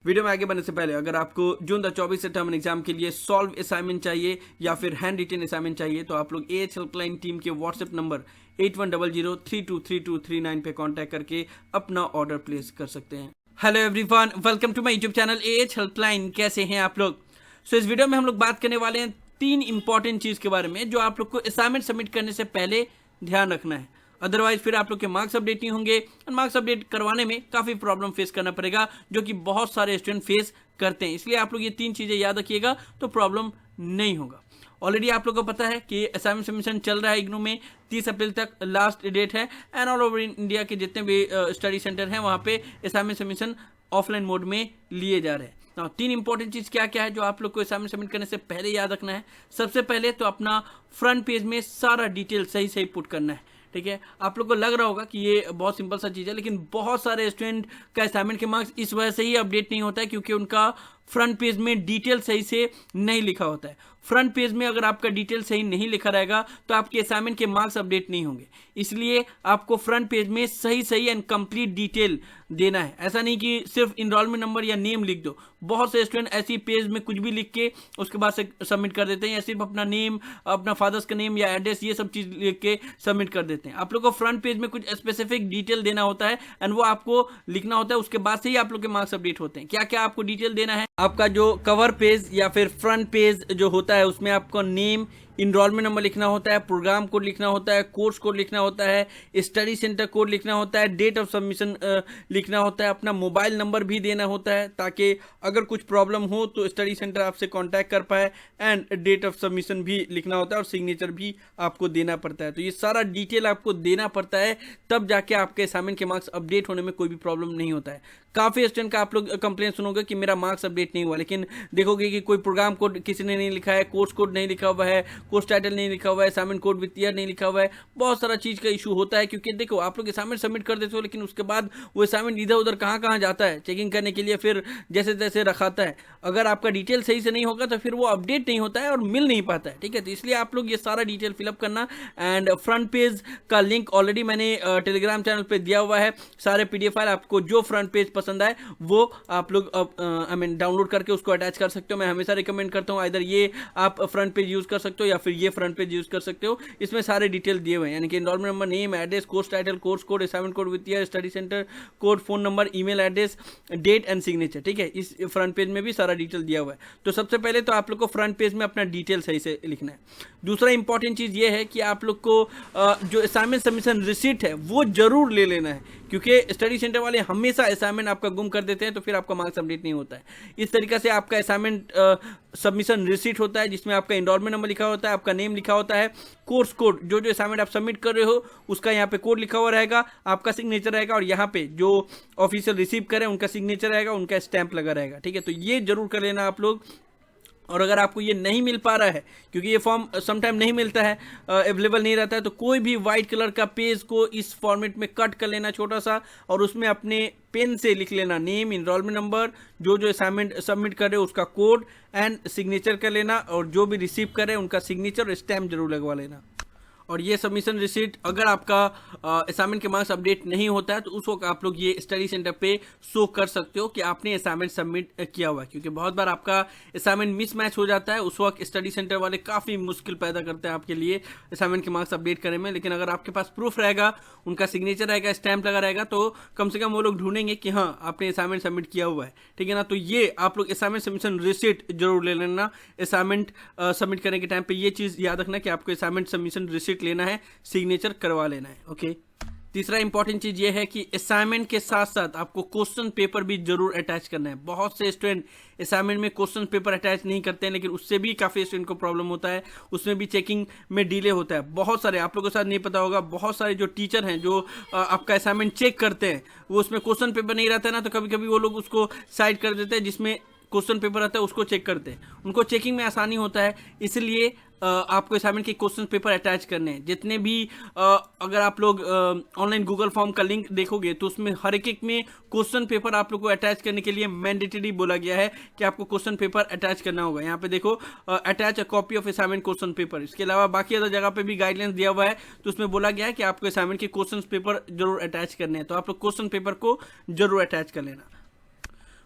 Video में आगे बढ़ने से पहले अगर आपको जून 2024 से टर्म एग्जाम के लिए सॉल्व असाइनमेंट चाहिए या फिर हैंड रिटन असाइनमेंट चाहिए तो आप लोग एएच हेल्पलाइन टीम के व्हाट्सएप नंबर 8100323239 पे कांटेक्ट करके अपना ऑर्डर प्लेस कर सकते हैं। Hello everyone, welcome to my YouTube channel AH helpline. कैसे हैं आप लोग? इस वीडियो में हम लोग बात करने वाले हैं 3 इंपॉर्टेंट चीज़ के बारे में जो आप लोग को असाइनमेंट सबमिट करने से पहले ध्यान रखना है। अदरवाइज फिर आप लोग के मार्क्स अपडेट नहीं होंगे और मार्क्स अपडेट करवाने में काफ़ी प्रॉब्लम फेस करना पड़ेगा, जो कि बहुत सारे स्टूडेंट फेस करते हैं। इसलिए आप लोग ये 3 चीज़ें याद रखिएगा तो प्रॉब्लम नहीं होगा। ऑलरेडी आप लोग को पता है कि असाइनमेंट सबमिशन चल रहा है इग्नू में, 30 अप्रैल तक लास्ट डेट है। एंड ऑल ओवर इंडिया के जितने भी स्टडी सेंटर हैं वहाँ पे असाइनमेंट सबमिशन ऑफलाइन मोड में लिए जा रहे हैं। 3 इंपॉर्टेंट चीज़ क्या क्या है जो आप लोग को असाइनमेंट सबमिट करने से पहले याद रखना है। सबसे पहले तो अपना फ्रंट पेज में सारा डिटेल सही सही पुट करना है, ठीक है। आप लोग को लग रहा होगा कि ये बहुत सिंपल सा चीज़ है, लेकिन बहुत सारे स्टूडेंट का असाइनमेंट के मार्क्स इस वजह से ही अपडेट नहीं होता है क्योंकि उनका फ्रंट पेज में डिटेल सही से नहीं लिखा होता है। फ्रंट पेज में अगर आपका डिटेल सही नहीं लिखा रहेगा तो आपके असाइनमेंट के मार्क्स अपडेट नहीं होंगे। इसलिए आपको फ्रंट पेज में सही सही एंड कंप्लीट डिटेल देना है। ऐसा नहीं कि सिर्फ इनरोलमेंट नंबर या नेम लिख दो। बहुत से स्टूडेंट ऐसी पेज में कुछ भी लिख के उसके बाद से सबमिट कर देते हैं, या सिर्फ अपना नेम, अपना फादर्स का नेम या एड्रेस, ये सब चीज़ लिख के सबमिट कर देते हैं। आप लोग को फ्रंट पेज में कुछ स्पेसिफिक डिटेल देना होता है एंड वो आपको लिखना होता है। उसके बाद से ही आप लोग के मार्क्स अपडेट होते हैं। क्या क्या आपको डिटेल देना है? आपका जो कवर पेज या फिर फ्रंट पेज जो होता है उसमें आपको नेम, इनरोलमेंट नंबर लिखना होता है, प्रोग्राम कोड लिखना होता है, कोर्स कोड लिखना होता है, स्टडी सेंटर कोड लिखना होता है, डेट ऑफ सबमिशन लिखना होता है, अपना मोबाइल नंबर भी देना होता है ताकि अगर कुछ प्रॉब्लम हो तो स्टडी सेंटर आपसे कांटेक्ट कर पाए। एंड डेट ऑफ सबमिशन भी लिखना होता है और सिग्नेचर भी आपको देना पड़ता है। तो ये सारा डिटेल आपको देना पड़ता है, तब जाके आपके असाइनमेंट के मार्क्स अपडेट होने में कोई भी प्रॉब्लम नहीं होता है। काफ़ी स्टूडेंट का आप लोग कंप्लेन सुनोगे कि मेरा मार्क्स अपडेट नहीं हुआ, लेकिन देखोगे कि कोई प्रोग्राम कोड किसी ने नहीं लिखा है, कोर्स कोड नहीं लिखा हुआ है, कोर्स टाइटल नहीं लिखा हुआ है, असाइनमेंट कोड विथ ईयर नहीं लिखा हुआ है। बहुत सारा चीज़ का इशू होता है क्योंकि देखो आप लोग असाइनमेंट सबमिट कर देते हो, लेकिन उसके बाद वो असाइनमेंट इधर उधर कहाँ जाता है चेकिंग करने के लिए, फिर जैसे तैसे रखाता है। अगर आपका डिटेल सही से नहीं होगा तो फिर वो अपडेट नहीं होता है और मिल नहीं पाता है, ठीक है। तो इसलिए आप लोग ये सारा डिटेल फिलअप करना। एंड फ्रंट पेज का लिंक ऑलरेडी मैंने टेलीग्राम चैनल पर दिया हुआ है। सारे PDF फाइल आपको जो फ्रंट पेज पसंद आए वो आप लोग डाउनलोड करके उसको अटैच कर सकते हो। मैं हमेशा रिकमेंड करता हूँ इधर ये आप फ्रंट पेज यूज कर सकते हो या फिर ये फ्रंट पेज यूज कर सकते हो। इसमें सारे डिटेल दिए हुए हैं, यानी कि enrolment number, name, address, course title, course code, assignment code with year, study centre code, phone number, email address, date and signature, ठीक है। इस फ्रंट पेज में भी सारा डिटेल दिया हुआ है। तो सबसे पहले तो आप लोग को फ्रंट पेज में अपना डिटेल सही से लिखना है। दूसरा इंपॉर्टेंट चीज़ ये है कि आप लोग को जो असाइनमेंट सबमिशन रिसीट है वो जरूर ले लेना है, क्योंकि स्टडी सेंटर वाले हमेशा असाइनमेंट आपका गुम कर देते हैं तो फिर आपका मार्क्स अपडेट नहीं होता है। इस तरीके से आपका असाइनमेंट सबमिशन रिसीट होता है जिसमें आपका एनरोलमेंट नंबर लिखा होता है, आपका नेम लिखा होता है, कोर्स कोड, जो जो असाइनमेंट आप सबमिट कर रहे हो उसका यहाँ पे कोड लिखा हुआ रहेगा, आपका सिग्नेचर रहेगा और यहाँ पे जो ऑफिशियल रिसीव करें उनका सिग्नेचर रहेगा, उनका स्टैंप लगा रहेगा, ठीक है। तो ये जरूर कर लेना आप लोग। और अगर आपको ये नहीं मिल पा रहा है, क्योंकि ये फॉर्म समटाइम नहीं मिलता है, अवेलेबल नहीं रहता है, तो कोई भी वाइट कलर का पेज को इस फॉर्मेट में कट कर लेना छोटा सा और उसमें अपने पेन से लिख लेना नेम, इनरोलमेंट नंबर, जो जो असाइनमेंट सबमिट करे उसका कोड एंड सिग्नेचर कर लेना, और जो भी रिसीव करे उनका सिग्नेचर और स्टैम्प जरूर लगवा लेना। और ये सबमिशन रिसीट अगर आपका असाइनमेंट के मार्क्स अपडेट नहीं होता है तो उस वक्त आप लोग ये स्टडी सेंटर पे शो कर सकते हो कि आपने असाइनमेंट सबमिट किया हुआ है, क्योंकि बहुत बार आपका असाइनमेंट मिसमैच हो जाता है। उस वक्त स्टडी सेंटर वाले काफ़ी मुश्किल पैदा करते हैं आपके लिए असाइनमेंट के मार्क्स अपडेट करने में। लेकिन अगर आपके पास प्रूफ रहेगा, उनका सिग्नेचर रहेगा, स्टैंप लगा रहेगा, तो कम से कम वो लोग ढूंढेंगे कि हाँ आपने असाइनमेंट सबमिट किया हुआ है, ठीक है ना। तो ये आप लोग असाइनमेंट सबमिशन रिसीट जरूर ले लेना। असाइनमेंट सबमिट करने के टाइम पे ये चीज़ याद रखना कि आपको असाइनमेंट सबमिशन रिसीट लेना है, सिग्नेचर करवा लेना है, ओके। तीसरा इंपॉर्टेंट चीज़ ये है कि असाइनमेंट के साथ साथ आपको क्वेश्चन पेपर भी जरूर अटैच करना है। बहुत से स्टूडेंट असाइनमेंट में क्वेश्चन पेपर अटैच नहीं करते हैं, लेकिन उससे भी काफ़ी स्टूडेंट को प्रॉब्लम होता है, उसमें भी चेकिंग में डिले होता है। बहुत सारे आप लोगों के साथ नहीं पता होगा, बहुत सारे जो टीचर हैं जो आपका असाइनमेंट चेक करते हैं, वो उसमें क्वेश्चन पेपर नहीं रहता है ना, तो कभी कभी वो लोग उसको साइड कर देते हैं जिसमें क्वेश्चन पेपर आता है, उसको चेक करते हैं। उनको चेकिंग में आसानी होता है, इसलिए आपको असाइनमेंट के क्वेश्चन पेपर अटैच करने हैं। जितने भी अगर आप लोग ऑनलाइन गूगल फॉर्म का लिंक देखोगे तो उसमें हर एक में क्वेश्चन पेपर आप लोग को अटैच करने के लिए मैंडेटरी बोला गया है कि आपको क्वेश्चन पेपर अटैच करना होगा। यहाँ पे देखो attach a copy of assignment question paper. इसके अलावा बाकी अदर जगह पे भी गाइडलाइंस दिया हुआ है, तो उसमें बोला गया है कि आपको असाइनमेंट के क्वेश्चन पेपर जरूर अटैच करने हैं, तो आप लोग क्वेश्चन पेपर को जरूर अटैच कर लेना।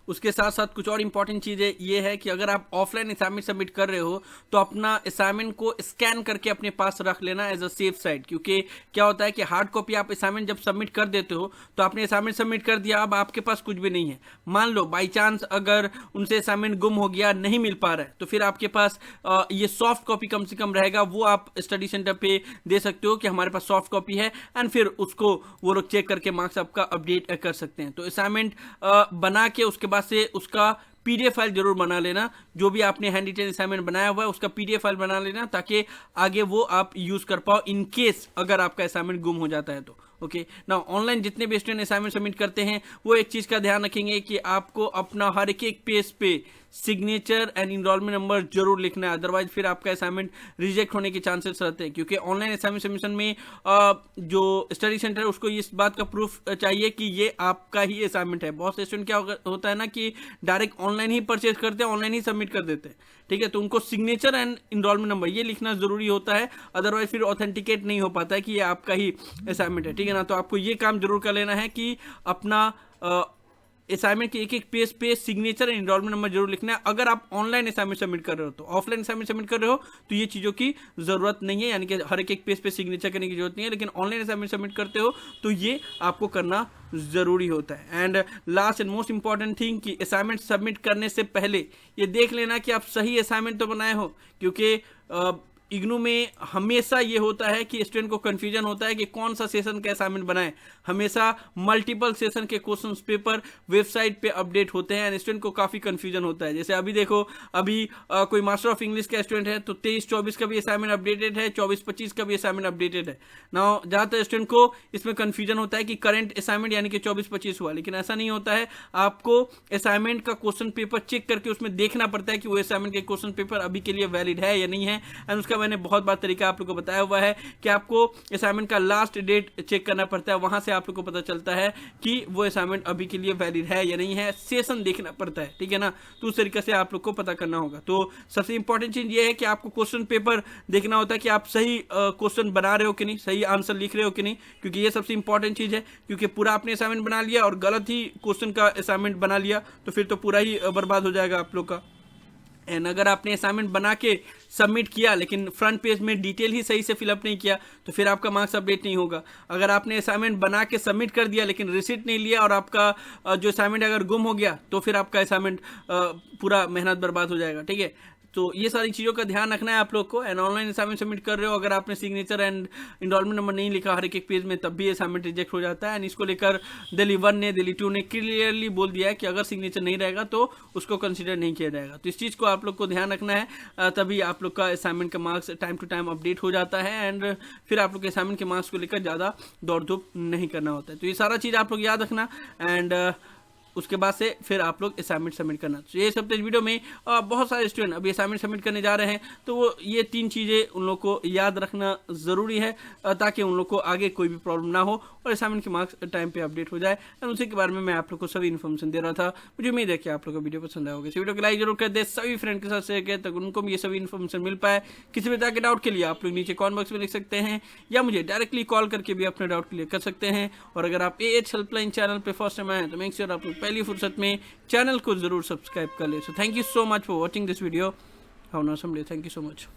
उसके साथ साथ कुछ और इंपॉर्टेंट चीज़ें ये है कि अगर आप ऑफलाइन असाइनमेंट सबमिट कर रहे हो तो अपना असाइनमेंट को स्कैन करके अपने पास रख लेना एज अ सेफ साइड, क्योंकि क्या होता है कि हार्ड कॉपी आप असाइनमेंट जब सबमिट कर देते हो तो आपने असाइनमेंट सबमिट कर दिया, अब आपके पास कुछ भी नहीं है। मान लो बाई चांस अगर उनसे असाइनमेंट गुम हो गया, नहीं मिल पा रहा है, तो फिर आपके पास ये सॉफ्ट कॉपी कम से कम रहेगा, वो आप स्टडी सेंटर पे दे सकते हो कि हमारे पास सॉफ्ट कॉपी है, एंड फिर उसको वो लोग चेक करके मार्क्स आपका अपडेट कर सकते हैं। तो असाइनमेंट बना के उसके बाद से उसका पीडीएफ फाइल जरूर बना लेना, जो भी आपने हैंड रिटेन असाइनमेंट बनाया हुआ है उसका पीडीएफ फाइल बना लेना, ताकि आगे वो आप यूज कर पाओ इन केस अगर आपका असाइनमेंट गुम हो जाता है तो। ओके ना, ऑनलाइन जितने भी स्टूडेंट असाइनमेंट सबमिट करते हैं वो एक चीज का ध्यान रखेंगे कि आपको अपना हर एक पेज पे सिग्नेचर एंड इनरोलमेंट नंबर जरूर लिखना है, अदरवाइज फिर आपका असाइनमेंट रिजेक्ट होने के चांसेस रहते हैं। क्योंकि ऑनलाइन असाइनमेंट सबमिशन में जो स्टडी सेंटर है उसको इस बात का प्रूफ चाहिए कि ये आपका ही असाइनमेंट है। बहुत से स्टूडेंट क्या होता है ना कि डायरेक्ट ऑनलाइन ही परचेज करते हैं, ऑनलाइन ही सबमिट कर देते हैं, ठीक है। तो उनको सिग्नेचर एंड इनरोलमेंट नंबर ये लिखना जरूरी होता है, अदरवाइज फिर ऑथेंटिकेट नहीं हो पाता है कि ये आपका ही असाइनमेंट है, ठीक है ना। तो आपको ये काम जरूर कर लेना है कि अपना असाइनमेंट के एक पेज पे सिग्नेचर एंड इनरोलमेंट नंबर जरूर लिखना है। अगर आप ऑनलाइन असाइनमेंट सबमिट कर रहे हो, तो ऑफलाइन असाइनमेंट सबमिट कर रहे हो तो ये चीज़ों की जरूरत नहीं है, यानी कि हर एक पेज पे सिग्नेचर करने की जरूरत नहीं है। लेकिन ऑनलाइन असाइनमेंट सबमिट करते हो तो ये आपको करना जरूरी होता है। And last and most important thing कि असाइनमेंट सबमिट करने से पहले ये देख लेना कि आप सही असाइनमेंट तो बनाए हो, क्योंकि इग्नू में हमेशा ये होता है कि स्टूडेंट को कंफ्यूजन होता है कि कौन सा सेशन का असाइनमेंट बनाए। हमेशा मल्टीपल सेशन के क्वेश्चन पेपर वेबसाइट पे अपडेट होते हैं एंड स्टूडेंट को काफ़ी कंफ्यूजन होता है। जैसे अभी देखो, अभी कोई मास्टर ऑफ इंग्लिश का स्टूडेंट है तो 23-24 का भी असाइनमेंट अपडेटेड है, 24-25 का भी असाइनमेंट अपडेटेड है ना। ज़्यादातर स्टूडेंट को इसमें कंफ्यूजन होता है कि करंट असाइनमेंट यानी कि 24-25 हुआ, लेकिन ऐसा नहीं होता है। आपको असाइनमेंट का क्वेश्चन पेपर चेक करके उसमें देखना पड़ता है कि वो असाइनमेंट के क्वेश्चन पेपर अभी के लिए वैलिड है या नहीं है। एंड उसका मैंने बहुत बार तरीका आप लोग को बताया हुआ है कि आपको असाइनमेंट का लास्ट डेट चेक करना पड़ता है, वहां से आप लोग को पता चलता है कि वो असाइनमेंट अभी के लिए वैलिड है या नहीं है। सेशन देखना पड़ता है, ठीक है ना। तो उस तरीके से आप लोग को पता करना होगा। तो सबसे इंपॉर्टेंट चीज ये है कि आपको क्वेश्चन पेपर देखना होता है कि आप सही क्वेश्चन बना रहे हो कि नहीं, सही आंसर लिख रहे हो कि नहीं, क्योंकि ये सबसे इंपॉर्टेंट चीज है। क्योंकि पूरा आपने असाइनमेंट बना लिया और गलत ही क्वेश्चन का असाइनमेंट बना लिया तो फिर तो पूरा ही बर्बाद हो जाएगा आप लोग का। एंड अगर आपने असाइनमेंट बना के सबमिट किया लेकिन फ्रंट पेज में डिटेल ही सही से फिलअप नहीं किया तो फिर आपका मार्क्स अपडेट नहीं होगा। अगर आपने असाइनमेंट बना के सबमिट कर दिया लेकिन रिसीट नहीं लिया और आपका जो असाइनमेंट अगर गुम हो गया तो फिर आपका असाइनमेंट पूरा मेहनत बर्बाद हो जाएगा, ठीक है। तो ये सारी चीज़ों का ध्यान रखना है आप लोग को। एंड ऑनलाइन असाइनमेंट सबमिट कर रहे हो, अगर आपने सिग्नेचर एंड इनरोलमेंट नंबर नहीं लिखा हर एक पेज में, तब भी असाइनमेंट रिजेक्ट हो जाता है। एंड इसको लेकर दिल्ली 1 ने, दिल्ली 2 ने क्लियरली बोल दिया है कि अगर सिग्नेचर नहीं रहेगा तो उसको कंसिडर नहीं किया जाएगा। तो इस चीज़ को आप लोग को ध्यान रखना है, तभी आप लोग का असाइनमेंट का marks time to time update हो जाता है एंड फिर आप लोग के असाइनमेंट के मार्क्स को लेकर ज़्यादा दौड़ धूप नहीं करना होता है। तो ये सारा चीज़ आप लोग याद रखना एंड उसके बाद से फिर आप लोग असाइनमेंट सबमिट करना। तो ये सब इस वीडियो में बहुत सारे स्टूडेंट अभी असाइनमेंट सबमिट करने जा रहे हैं, तो वो ये 3 चीज़ें उन लोग को याद रखना ज़रूरी है ताकि उन लोग को आगे कोई भी प्रॉब्लम ना हो और असाइनमेंट के मार्क्स टाइम पे अपडेट हो जाए। और उसी के बारे में मैं आप लोग को सभी इन्फॉर्मेशन दे रहा था। मुझे उम्मीद है कि आप लोग को वीडियो पसंद आया होगा। इस वीडियो को लाइक जरूर कर दे, सभी फ्रेंड के साथ शेयर करें ताकि उनको भी ये सभी इन्फॉर्मेशन मिल पाए। किसी भी तरह के डाउट के लिए आप लोग नीचे कमेंट बॉक्स में लिख सकते हैं या मुझे डायरेक्टली कॉल करके भी अपने डाउट क्लियर कर सकते हैं। और अगर आप AH हेल्पलाइन चैनल पर फर्स्ट टाइम आए तो मेक श्योर आप लोग पहली फुर्सत में चैनल को जरूर सब्सक्राइब कर ले। So thank you so much for watching this video. Have a nice day. Thank you so much.